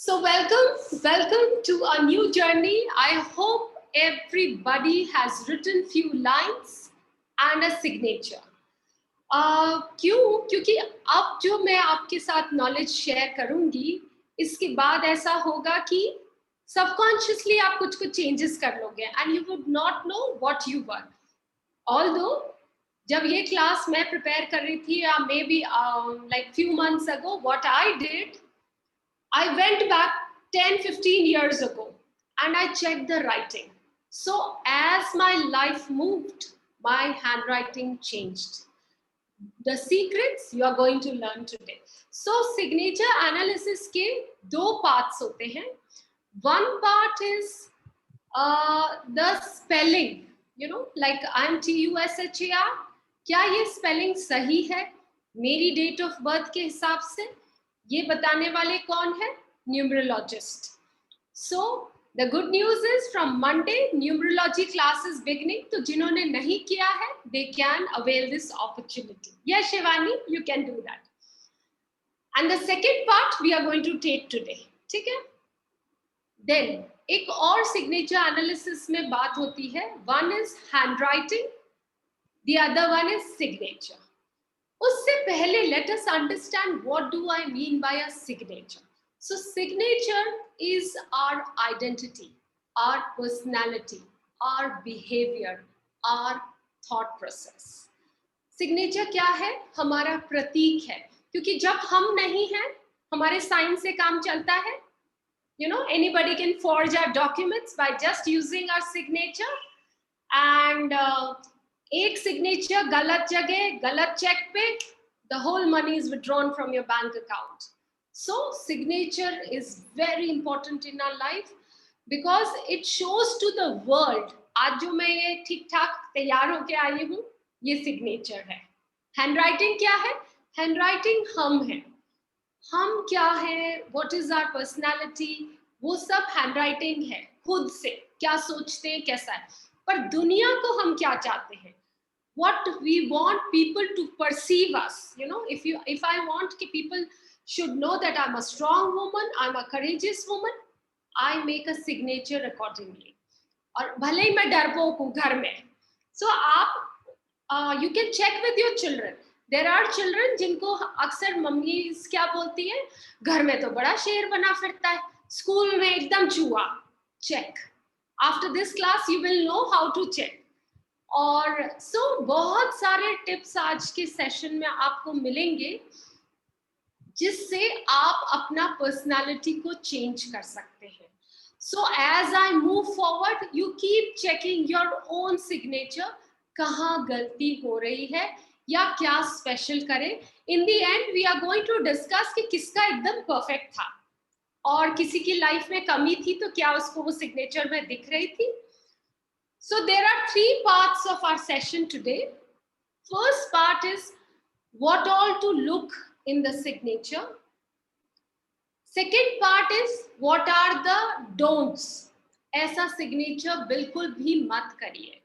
So welcome to a new journey. I hope everybody has written few lines and a signature. क्योंकि अब जो मैं आपके साथ नॉलेज शेयर करूंगी, इसके बाद ऐसा होगा कि सबकॉन्शियसली आप कुछ चेंजेस कर लोगे and you would not know what you were. Although जब ये क्लास मैं प्रिपेयर कर रही थी, may be like few months ago, what I did, I went back 10-15 years ago and I checked the writing. So as my life moved, my handwriting changed. The secrets you are going to learn today. So signature analysis के दो parts होते हैं. One part is the spelling, you know, like I'm TUSHAR. क्या ये spelling सही है मेरी date of birth के हिसाब से? ये बताने वाले कौन है? Numerologist. So the good news is from Monday numerology class is beginning. तो जिन्होंने नहीं किया है, they can avail this opportunity. Yes, Shivani, you can do that. And the second part we are going to take today. ठीक है? Then एक और signature analysis में बात होती है. One is handwriting, the other one is signature. उससे पहले let us understand what do I mean by a signature. So signature is our identity, our personality, our behavior, our thought process. Signature क्या है? हमारा प्रतीक है, क्योंकि जब हम नहीं हैं, हमारे साइन से काम चलता है. You know, anybody can forge our documents by just using our signature. And एक signature गलत जगह, गलत check पे, the whole money is withdrawn from your bank account. So signature is very important in our life because it shows to the world. आज जो मैं ये ठीक ठाक तैयार होके आई हूँ, ये signature है. Handwriting क्या है? Handwriting हम हैं. हम क्या है? What is our personality? वो सब handwriting है. खुद से क्या सोचते हैं, कैसा है. पर दुनिया को हम क्या चाहते हैं? What we want people to perceive us. You know, if I want people should know that I'm a strong woman, I'm a courageous woman, I make a signature accordingly. और भले ही मैं डरपोक हूँ घर में. So आप you can check with your children. There are children जिनको अक्सर मम्मी क्या बोलती है, घर में तो बड़ा शेर बना फिरता है, स्कूल में एकदम चूहा. Check. After this class you will know how to check. और बहुत सारे टिप्स आज के सेशन में आपको मिलेंगे जिससे आप अपना पर्सनालिटी को चेंज कर सकते हैं. So as I move forward, you keep checking your own signature. कहाँ गलती हो रही है या क्या स्पेशल करें. In the end, we are going to discuss कि किसका एकदम परफेक्ट था और किसी की लाइफ में कमी थी तो क्या उसको वो सिग्नेचर में दिख रही थी. So there are three parts of our session today. First part is what all to look in the signature. Second part is what are the don'ts. ऐसा signature बिल्कुल भी मत करिए.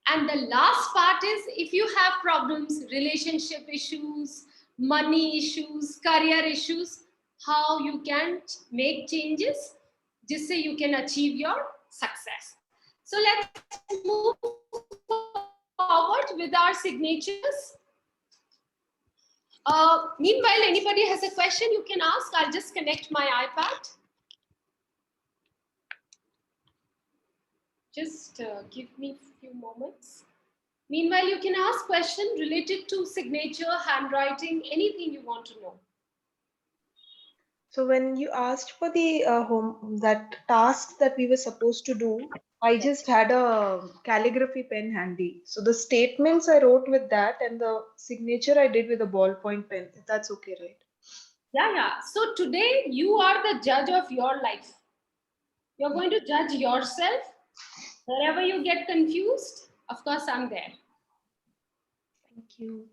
And the last part is if you have problems, relationship issues, money issues, career issues, how you can make changes जिससे you can achieve your success. So let's move forward with our signatures. Meanwhile, anybody has a question, you can ask. I'll just connect my iPad. Just give me a few moments. Meanwhile, you can ask question related to signature, handwriting, anything you want to know. So when you asked for the that task that we were supposed to do, I just had a calligraphy pen handy. So the statements I wrote with that and the signature I did with a ballpoint pen. That's okay, right? Yeah. So today you are the judge of your life. You're going to judge yourself. Wherever you get confused, of course, I'm there. Thank you.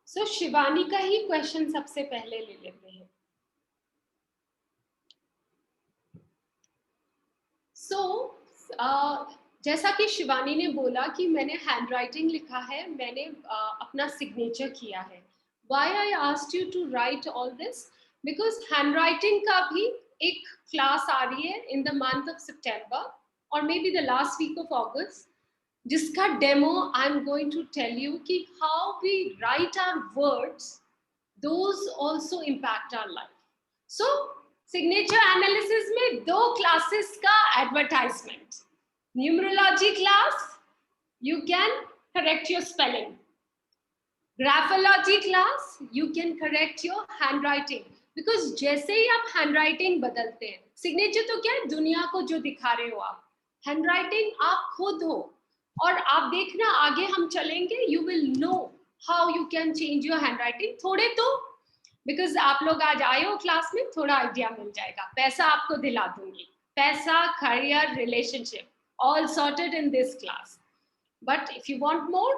So Shivani का ही question सबसे पहले ले लेते हैं. So जैसा कि शिवानी ने बोला कि मैंने हैंडराइटिंग लिखा है, मैंने अपना सिग्नेचर किया है. Why I asked you to write all this? Because handwriting का भी एक class आ रही है in the month of September or maybe the last week of August, जिसका demo I'm going to tell you कि how we write our words, those also impact our life. So signature analysis में 2 classes का advertisement. Numerology class, you can correct your spelling. Graphology class, you can correct your handwriting. Because जैसे ही आप handwriting बदलते हैं, signature तो क्या है, दुनिया को जो दिखा रहे हो आप, handwriting आप खुद हो, और आप देखना आगे हम चलेंगे, you will know how you can change your handwriting. थोड़े तो because आप लोग आज आए हो क्लास में, थोड़ा आइडिया मिल जाएगा. पैसा आपको दिला दूंगी, पैसा, career, relationship, all sorted in this class. But if you want more,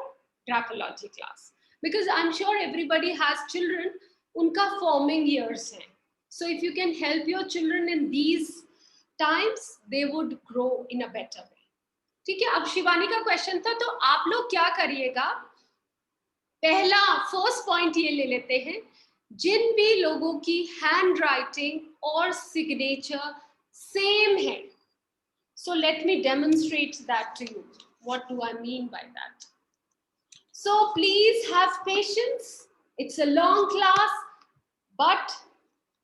graphology class. Because I'm sure everybody has children, unka forming years hai. So if you can help your children in these times, they would grow in a better way. ठीक है, अब शिवानी का question था, तो आप लोग क्या करिएगा, पहला फर्स्ट पॉइंट ये ले लेते हैं, जिन भी लोगों की हैंड राइटिंग और सिग्नेचर सेम है. So let me demonstrate that to you. What do I mean by that? So please have patience. It's a long class, but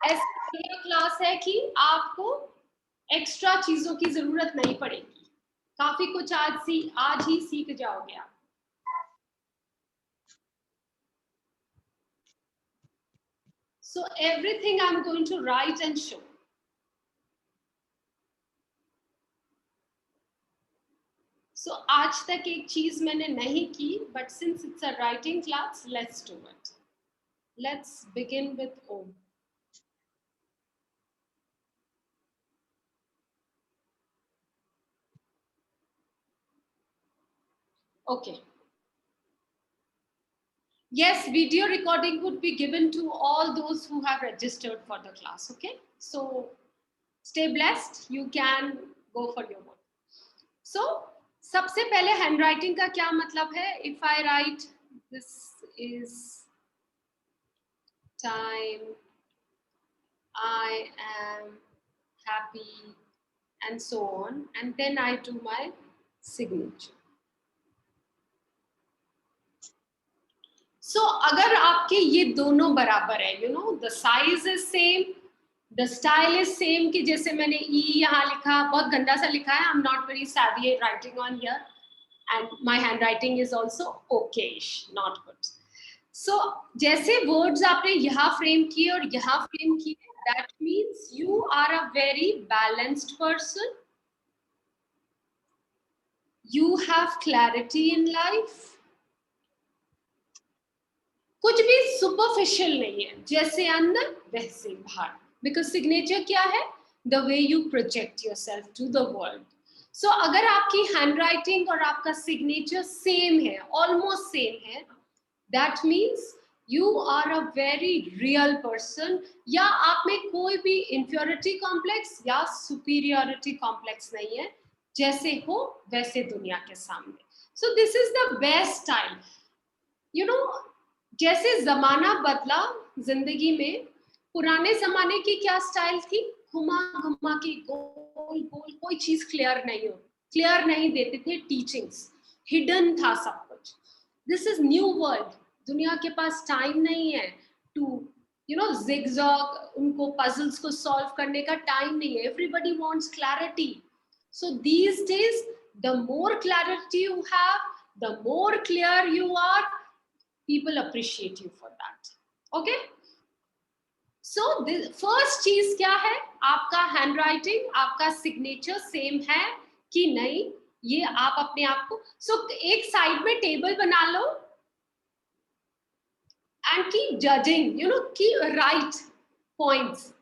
ऐसा क्लास है कि आपको एक्स्ट्रा चीजों की जरूरत नहीं पड़ेगी. काफी कुछ आज ही सीख जाओगे आप. So everything I'm going to write and show. So आज तक एक चीज मैंने नहीं की, but since it's a writing class, let's do it. Let's begin with Om. Okay. Yes, video recording would be given to all those who have registered for the class. Okay. So stay blessed. You can go for your work. So सबसे पहले handwriting का क्या मतलब है? If I write, this is time, I am happy, and so on, and then I do my signature. So अगर आपके ये दोनों बराबर है, you know, the size is same, the style is same, कि जैसे मैंने E यहाँ लिखा, बहुत गंदा सा लिखा है, I'm not very savvy at writing on here, and my handwriting is also okayish, not good. So जैसे words आपने यहाँ frame किए और यहाँ frame किए, that means you are a very balanced person. You have clarity in life. कुछ भी superficial नहीं है, जैसे अंदर वैसे बाहर. Because signature क्या है? The way you project yourself to the world. So अगर आपकी handwriting और आपका signature same है, almost same है, that means you are a very real person. या आप में कोई भी inferiority complex या superiority complex नहीं है, जैसे हो वैसे दुनिया के सामने. So this is the best style. You know, जैसे जमाना बदला जिंदगी में, पुराने जमाने की क्या स्टाइल थी, घुमा घुमा के गोल गोल, कोई चीज क्लियर नहीं देते थे, टीचिंग्स हिडन था सब कुछ. This is new world. दुनिया के पास टाइम नहीं है टू zigzag, उनको पजल्स को सॉल्व करने का टाइम नहीं है. Everybody wants clarity. So these days the more clarity you have, the more clear you are, people appreciate you for that. Okay, so the first चीज क्या है, आपका handwriting, आपका signature same है कि नहीं, ये आप अपने आप को, so एक साइड में टेबल बना लो and keep judging, keep write points.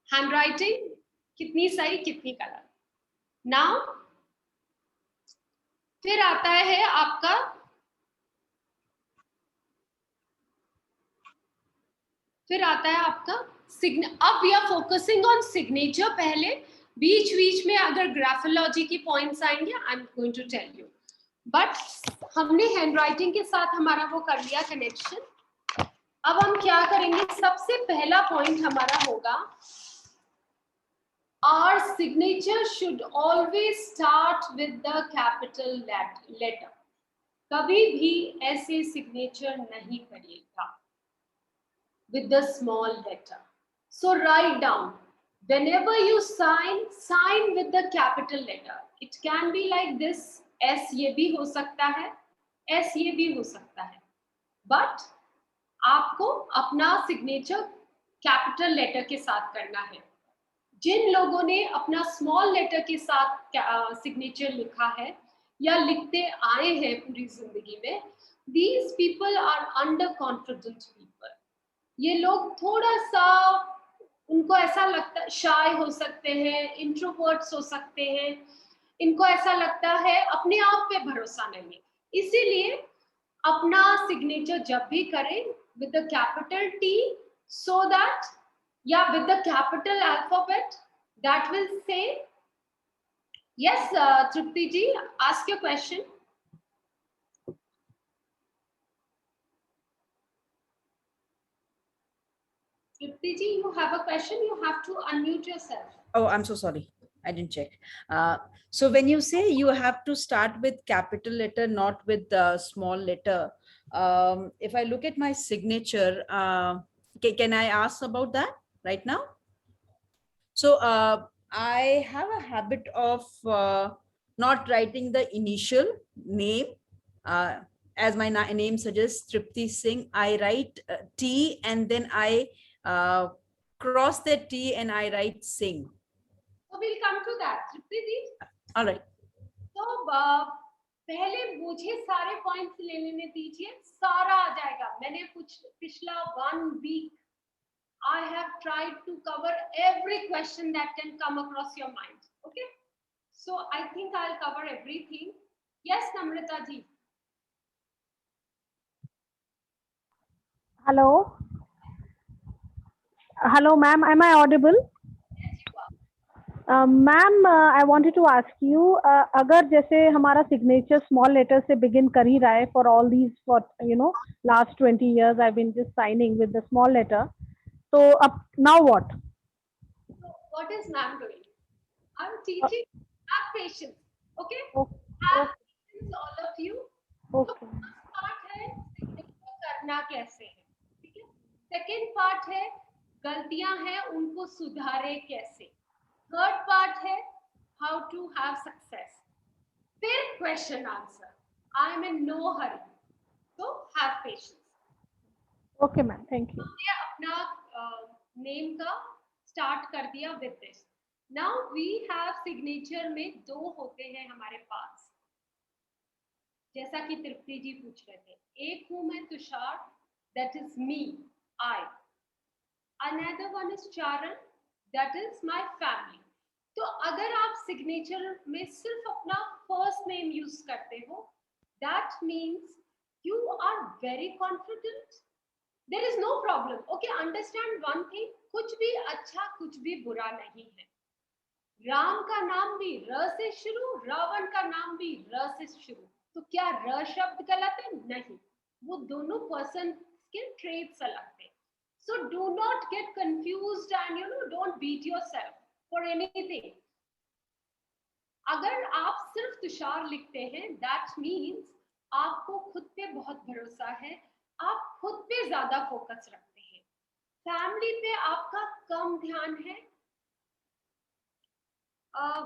Handwriting कितनी सही, कितनी गलत. Now फिर आता है आपका अब we are focusing on signature. पहले बीच में अगर ग्राफोलॉजी की पॉइंट्स आएंगे, I am going to tell you. But हमने हैंडराइटिंग के साथ हमारा वो कर लिया कनेक्शन. अब हम क्या करेंगे, सबसे पहला पॉइंट हमारा होगा, our signature should always start with the capital letter. कभी भी ऐसे सिग्नेचर नहीं करिएगा with the small letter. So write down, whenever you sign, sign with the capital letter. It can be like this, S ये भी हो सकता है, S ये भी हो सकता है, but आपको अपना सिग्नेचर कैपिटल लेटर के साथ करना है. जिन लोगों ने अपना स्मॉल लेटर के साथ सिग्नेचर लिखा है या लिखते आए हैं पूरी जिंदगी में, these people are underconfident people. ये लोग थोड़ा सा, उनको ऐसा लगता है, शाय हो सकते हैं, इंट्रोवर्ट्स हो सकते हैं, इनको ऐसा लगता है अपने आप पे भरोसा नहीं, इसीलिए अपना सिग्नेचर जब भी करें with the capital T, so that, yeah, with the capital alphabet, that will say, yes, Tripti ji, ask your question. Tripti ji, you have a question, you have to unmute yourself. Oh, I'm so sorry. I didn't check. So when you say you have to start with capital letter, not with the small letter, if I look at my signature, can I ask about that right now? So I have a habit of not writing the initial name. As my name suggests, Tripti Singh, I write T and then I cross the T and I write Singh. So we'll come to that, Tripti ji. All right. तो पहले मुझे सारे points ले लेने दीजिए, सारा आ जाएगा. मैंने पिछला 1 week I have tried to cover every question that can come across your mind. Okay, so I think I'll cover everything. Yes, Namrata ji. Hello. Hello, ma'am. Am I audible? Yes, you are. Ma'am, I wanted to ask you, अगर जैसे हमारा signature small letter से begin कर ही रहा है for all these, for last 20 years I've been just signing with the small letter. So now what? So what is ma'am doing? I'm teaching. Have patience. Okay. Have patience, all of you. Okay. तो first part है signature करना कैसे है, ठीक है. Second part है गलतियां हैं उनको सुधारे कैसे. Third part है how to have success. फिर question answer. I am in no hurry, so have patience. Okay, ma'am. Thank you. हमने अपना नेम का स्टार्ट कर दिया with this. Now we have signature में 2 होते हैं हमारे पास, जैसा कि तृप्ति जी पूछ रहे थे. एक हूं मैं Tushar, that is me, I. Another one is Charan, that is my family. तो अगर आप सिग्नेचर में सिर्फ अपना फर्स्ट नेम यूज करते हो, that means you are very confident. There is no problem. Okay, understand one thing, कुछ भी अच्छा कुछ भी बुरा नहीं है. राम का नाम भी र से शुरू, रावण का नाम भी र से शुरू. तो क्या र शब्द गलत है? नहीं, वो दोनों पर्सन के ट्रेट्स अलग थे. So do not get confused and don't beat yourself for anything. अगर आप सिर्फ तुषार लिखते हैं, that means आपको खुद पे बहुत भरोसा है, आप खुद पे ज्यादा फोकस रखते हैं, फैमिली पे आपका कम ध्यान है.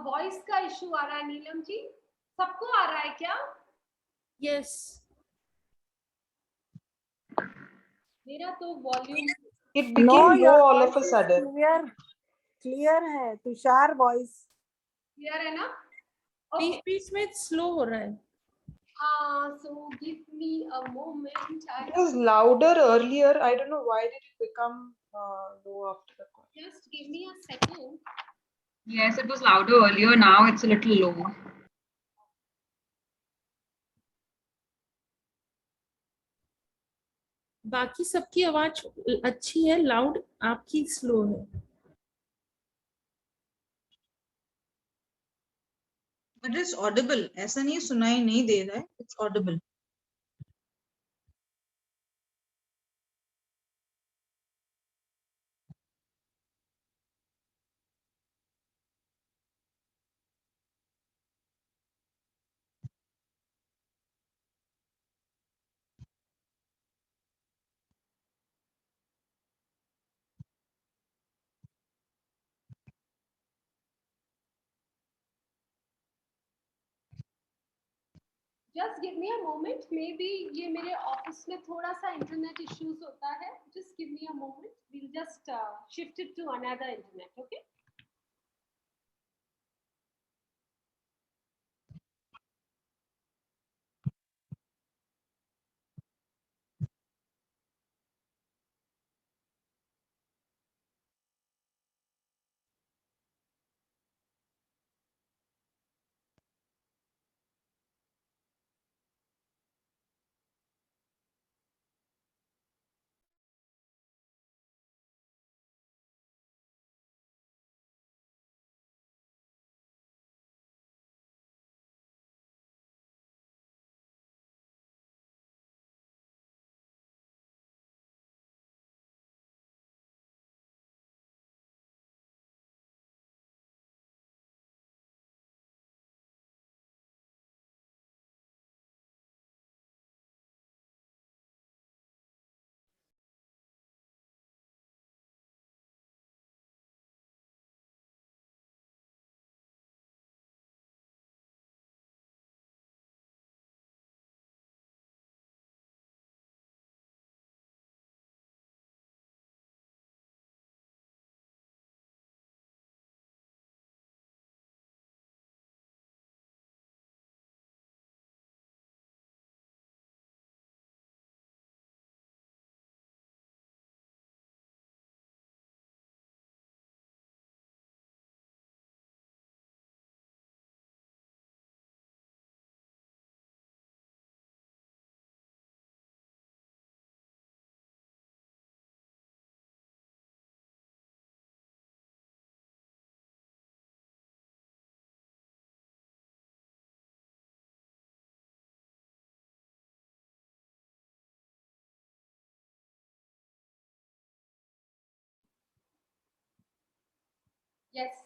वॉइस का इशू आ रहा है नीलम जी, सबको आ रहा है क्या? Yes. मेरा तो volume It became low all of a sudden. Clear है तुषार, वॉइस क्लियर है ना? बीच बीच में स्लो हो रहा है. So give me a moment. It was louder earlier. I don't know why did it become low after the call. Just give me a second. Yes, it was louder earlier. Now it's a little low. बाकी सबकी आवाज अच्छी है, loud, आपकी slow है. But it's audible. ऐसा नहीं सुनाई नहीं दे रहा है. It's audible. Just give me a moment. Maybe ये मेरे ऑफिस में थोड़ा सा इंटरनेट इश्यूज होता है. Just give me a moment. We'll just shift it to another internet. Okay. Yes.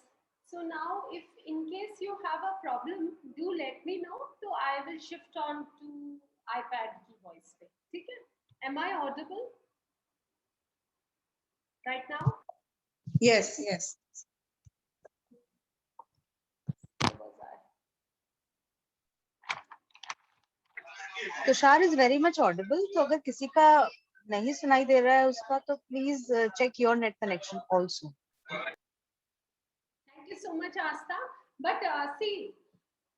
So now, if in case you have a problem, do let me know. So I will shift on to iPad की voice पे. ठीक है? Am I audible right now? Yes, yes. Where was I? Tushar is very much Audible. तो अगर किसी का नहीं सुनाई दे रहा है उसका तो please check your net connection also. Thank you so much, Asta. But see,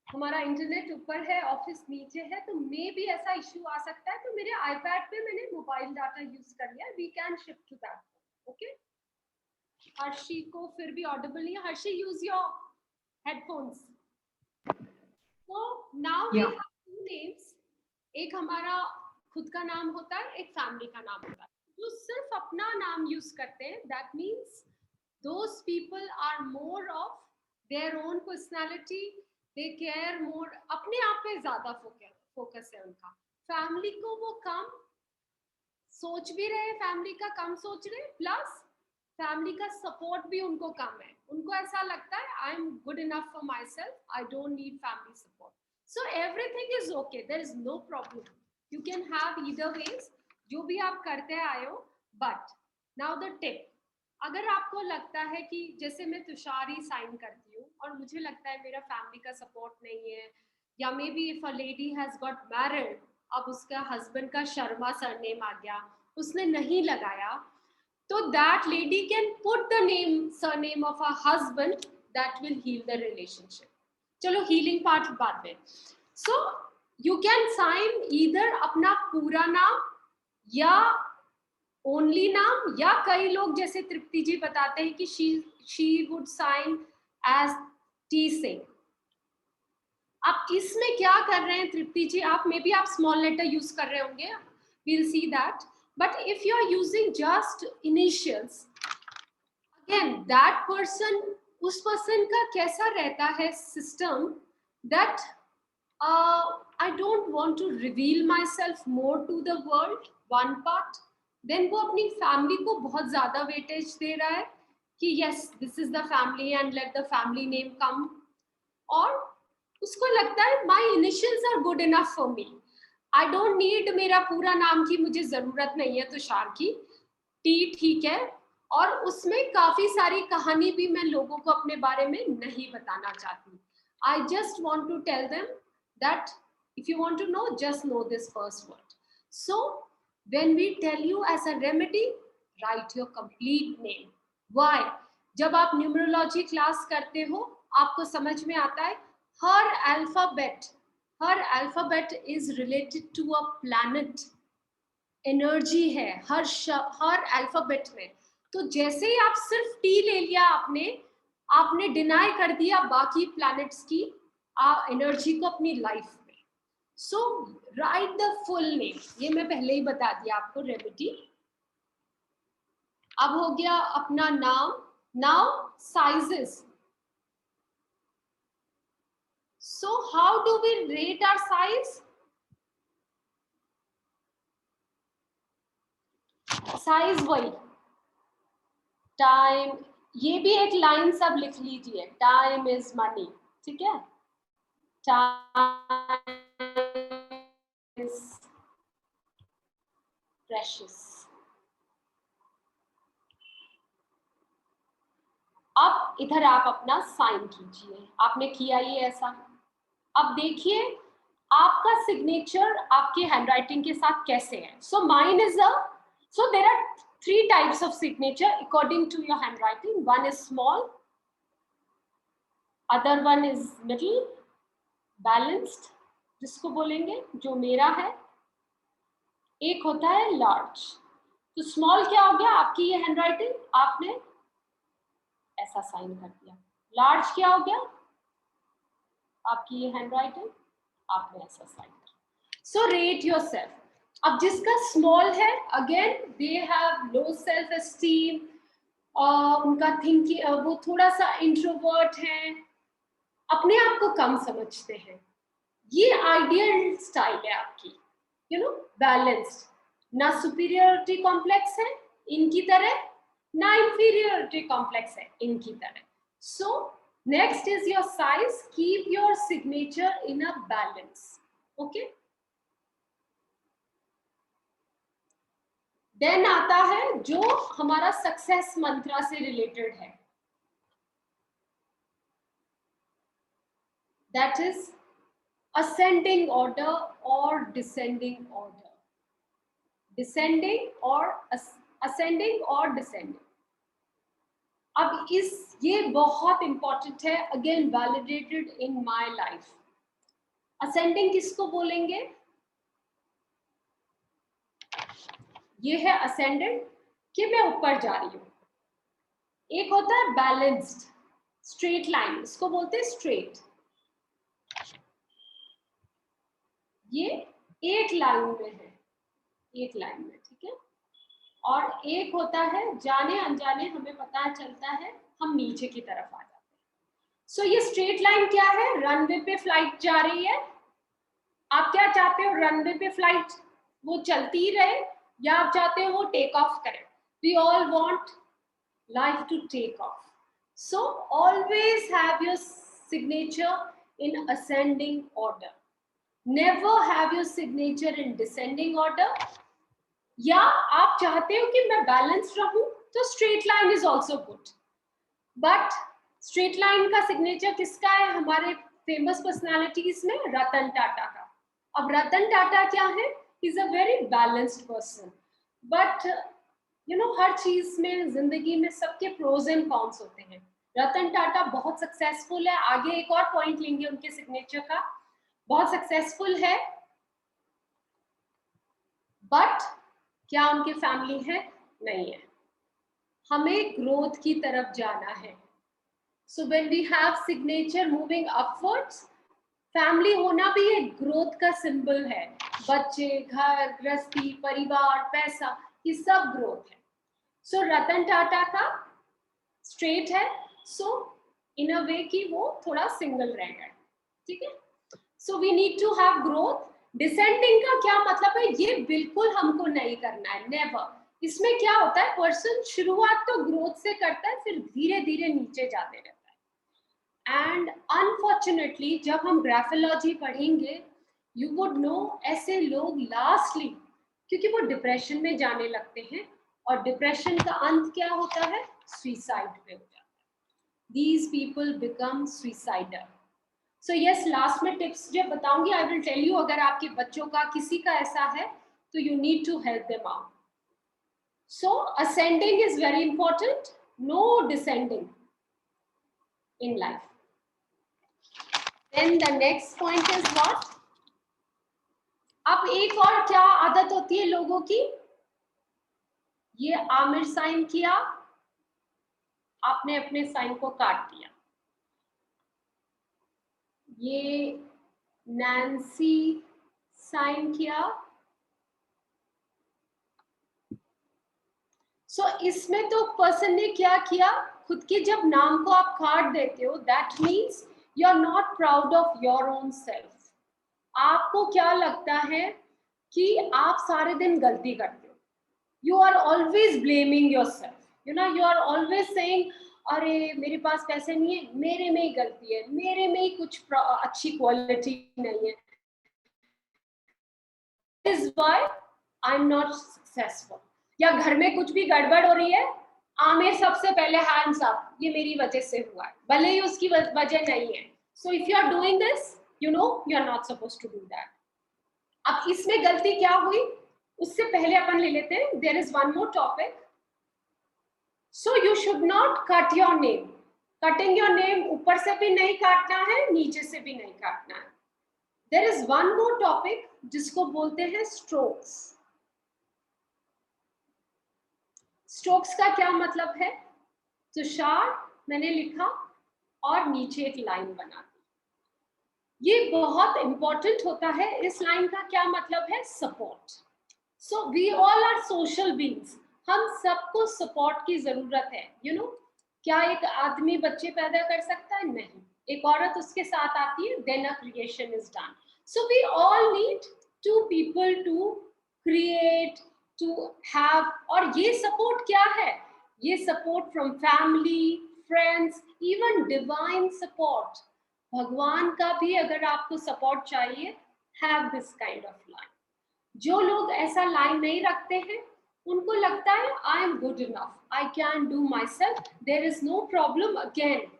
हमारा इंटरनेट ऊपर है, ऑफिस नीचे है, तो मे भी ऐसा इशू आ सकता है. तो मेरे आईपैड पे मैंने मोबाइल डाटा यूज कर लिया. We can shift to that. Okay. Harshi को फिर भी ऑडिबल नहीं है. Harshi, use your headphones. So now we have two names. एक हमारा खुद का नाम होता है, एक फैमिली का नाम होता है. जो सिर्फ अपना नाम यूज करते हैं, that means those people are more of their own personality. They care more. अपने आप पे ज्यादा फोकस है उनका. फैमिली को वो कम सोच भी रहे, फैमिली का कम सोच रहे, प्लस फैमिली का सपोर्ट भी उनको कम है. उनको ऐसा लगता है I am good enough for myself, I don't need family support. So everything is okay, there is no problem. You can have either ways, जो भी आप करते आए हो. बट नाउ द टिप, अगर आपको लगता है कि जैसे मैं तुषार ही साइन करती हूँ और मुझे लगता है मेरा फैमिली का सपोर्ट नहीं है, या may be if a lady has got married, अब उसका हस्बैंड का शर्मा सरनेम आ गया, उसने नहीं लगाया, तो that lady can put the surname of her husband. That will heal the relationship. चलो healing part बाद में. So you can sign either अपना पूरा नाम या ओनली नाम, या कई लोग जैसे तृप्ति जी बताते हैं कि she would sign as T Singh. आप इसमें क्या कर रहे हैं तृप्ति जी? आप मे बी आप स्मॉल लेटर यूज कर रहे होंगे, we'll see that. But if you are using just initials, again that person, उस person का कैसा रहता है system, that I don't want to reveal myself more to the world, one part. Then वो अपनी family को बहुत ज़्यादा weightage दे रहा है कि yes, this is the family and let the family name come. और उसको लगता है my initials are good enough for me. I don't need मेरा पूरा नाम की मुझे जरूरत नहीं है तुषार की. टी ठीक है. और उसमें काफी सारी कहानी भी मैं लोगों को अपने बारे में नहीं बताना चाहती. I just want to tell them that If you want to know, just know this first word. So when we tell you as a remedy, write your complete name. Why? जब आप न्यूमरोलॉजी क्लास करते हो आपको समझ में आता है हर alphabet is related to a planet, energy है हर अल्फाबेट में। तो जैसे ही आप सिर्फ टी ले लिया आपने डिनाई कर दिया बाकी प्लैनेट्स की एनर्जी को अपनी लाइफ में। सो राइट द फुल नेम, ये मैं पहले ही बता दिया आपको रेमेडी। अब हो गया अपना नाम। Now sizes. So how do we rate our size? Size वही टाइम, ये भी एक लाइन सब लिख लीजिए, टाइम इज मनी, ठीक है, टाइम इज प्रेशियस। अब इधर आप अपना साइन कीजिए, आपने किया ये ऐसा। अब देखिए आपका सिग्नेचर आपके हैंडराइटिंग के साथ कैसे है। So mine is so there are 3 types of signature according to your handwriting. One is small, other one is middle, balanced जिसको बोलेंगे जो मेरा है, एक होता है लार्ज। तो स्मॉल क्या हो गया, आपकी ये हैंडराइटिंग, आपने ऐसा साइन कर दिया। लार्ज क्या हो गया, आपकी ये हैंडराइटिंग, आपने ऐसा साइन किया। So rate yourself. अब जिसका स्मॉल है, again they have low self esteem, उनका थिंकिंग, वो थोड़ा सा इंट्रोवर्ट है, अपने आप को कम समझते हैं। ये आइडियल स्टाइल है आपकी, यू नो, बैलेंस्ड, ना सुपीरियरिटी कॉम्प्लेक्स है इनकी तरह, ना इंफीरियरिटी कॉम्प्लेक्स है इनकी तरह। So next is your size, keep your signature in a balance, okay. Then आता है जो हमारा सक्सेस मंत्रा से रिलेटेड है, दैट इज असेंडिंग ऑर्डर और डिसेंडिंग ऑर्डर, डिसेंडिंग और असेंडिंग और डिसेंडिंग। अब ये बहुत इंपॉर्टेंट है, again validated in my life. Ascending किसको बोलेंगे, ये है असेंडेंट कि मैं ऊपर जा रही हूं। एक होता है बैलेंस्ड, स्ट्रेट लाइन, इसको बोलते हैं स्ट्रेट, ये एक लाइन में है, एक लाइन में, ठीक है। और एक होता है जाने अनजाने हमें पता चलता है हम नीचे की तरफ आ जाते हैं। सो ये स्ट्रेट लाइन क्या है, रनवे पे फ्लाइट जा रही है, आप क्या चाहते हो, रनवे पे फ्लाइट वो चलती रहे या आप चाहते हो वो टेक ऑफ करे। We all want life to take off. So always have your signature in ascending order, never have your signature in descending order. या आप चाहते हो कि मैं बैलेंस रहूं तो straight line is also good, but straight line का signature किसका है, हमारे फेमस पर्सनालिटीज में रतन टाटा का। अब रतन टाटा क्या है, is a very balanced person, but you know हर चीज में जिंदगी में सबके प्रोज एंड कॉन्स होते हैं। रतन टाटा बहुत सक्सेसफुल है, आगे एक और पॉइंट लेंगे उनके सिग्नेचर का, बहुत सक्सेसफुल है, बट क्या उनकी फैमिली है, नहीं है। हमें ग्रोथ की तरफ जाना है। So when we have signature moving upwards, family होना भी एक ग्रोथ का सिंबल है। बच्चे, घर, गृहस्थी, परिवार, पैसा, ये सब ग्रोथ है। सो रतन टाटा का स्ट्रेट है, सो इन अ वे कि वो थोड़ा सिंगल रह गए, ठीक है। So we need to have growth. Descending का क्या मतलब है, ये बिल्कुल हमको नहीं करना है, नेवर। इसमें क्या होता है, पर्सन शुरुआत तो ग्रोथ से करता है, फिर धीरे धीरे नीचे जाते रहता है। एंड अनफॉर्चुनेटली जब हम ग्राफोलॉजी पढ़ेंगे, यू वुड नो ऐसे लोग लास्टली, क्योंकि वो डिप्रेशन में जाने लगते हैं, और डिप्रेशन का अंत क्या होता है, सुसाइड पे हो जाता है। These people become suicidal. So yes, last में टिप्स जब बताऊंगी आई विल टेल यू, अगर आपके बच्चों का किसी का ऐसा है तो you need to help them out. So ascending is very important, no descending in life. Then the next point is what? अब एक और क्या आदत होती है लोगों की, ये आमिर साइन किया, आपने अपने साइन को काट दिया. ये नैन्सी साइन किया. सो इसमें तो पर्सन ने क्या किया, खुद के जब नाम को आप काट देते हो, that means you are not proud of your own self. आपको क्या लगता है कि आप सारे दिन गलती करते हो. You are always blaming yourself, you know, you are always saying अरे मेरे पास पैसे नहीं है, मेरे में ही गलती है, मेरे में ही कुछ अच्छी क्वालिटी नहीं है, is why I am not successful. या घर में कुछ भी गड़बड़ हो रही है, आमिर सबसे पहले हैंड्स अप, ये मेरी वजह से हुआ है, भले ही उसकी वजह नहीं है. So if you are doing this, you know you are not supposed to do that. अब इसमें गलती क्या हुई, उससे पहले अपन ले लेते हैं, there is one more topic. So you should not cut your name. Cutting your name ऊपर से भी नहीं काटना है, नीचे से भी नहीं काटना है. There is one more topic जिसको बोलते हैं स्ट्रोक्स. स्ट्रोक्स का क्या मतलब है, तुषार मैंने लिखा और नीचे एक लाइन बना दी. ये बहुत इंपॉर्टेंट होता है. इस लाइन का क्या मतलब है, support. So we all are social beings, हम सबको सपोर्ट की जरूरत है. यू नो, क्या एक आदमी बच्चे पैदा कर सकता है, नहीं. एक औरत उसके साथ आती है, then a creation is done. So we all need to people to create, to have. और ये सपोर्ट क्या है, ये support from family, friends, even divine support. भगवान का भी अगर आपको सपोर्ट चाहिए, have this kind of line. जो लोग ऐसा लाइन नहीं रखते हैं, उनको लगता है I am good enough, I can do myself, there is no problem. Again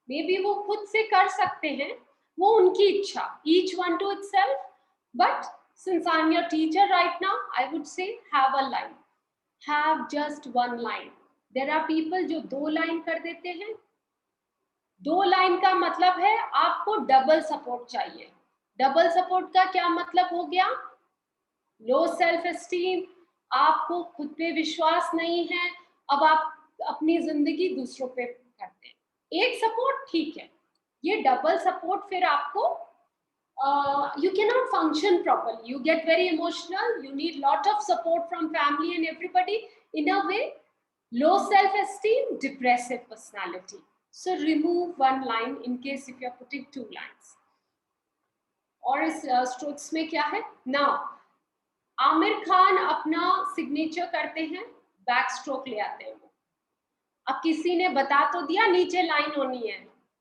maybe वो खुद से कर सकते हैं, वो उनकी इच्छा, each one to itself. But since I'm your teacher right now, I would say have a line, have just one line. There are people जो 2 लाइन कर देते हैं. 2 लाइन का मतलब है आपको डबल सपोर्ट चाहिए. डबल सपोर्ट का क्या मतलब हो गया, लो सेल्फ एस्टीम, आपको खुद पे विश्वास नहीं है, अब आप अपनी जिंदगी दूसरों पे करते हैं. एक सपोर्ट ठीक है, ये डबल सपोर्ट फिर आपको you cannot function properly. You get very emotional. You need lot of support from family and everybody. In a way, low self-esteem, depressive personality. So remove one line in case if you are putting 2 lines. और इस strokes में क्या है? Now, Aamir Khan अपना signature करते हैं, back stroke ले आते हैं. अब किसी ने बता तो दिया नीचे लाइन होनी है,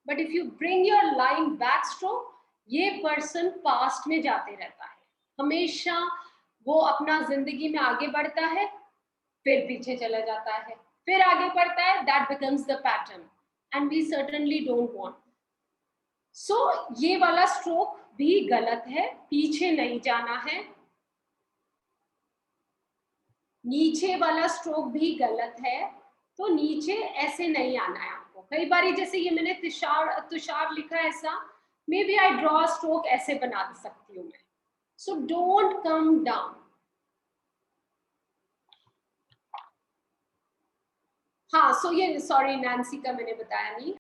but if you bring your line back stroke, ये पर्सन पास्ट में जाते रहता है. हमेशा वो अपना जिंदगी में आगे बढ़ता है, फिर पीछे चला जाता है, फिर आगे बढ़ता है. That becomes the pattern and we certainly don't want. So ये वाला स्ट्रोक भी गलत है, पीछे नहीं जाना है. नीचे वाला स्ट्रोक भी गलत है, तो नीचे ऐसे नहीं आना है आपको. कई बार जैसे ये मैंने तुषार लिखा है ऐसा, maybe I draw stroke ऐसे बना सकती हूँ मैं. So don't come down. हाँ, सो ये सॉरी नैन्सी का मैंने बताया नहीं.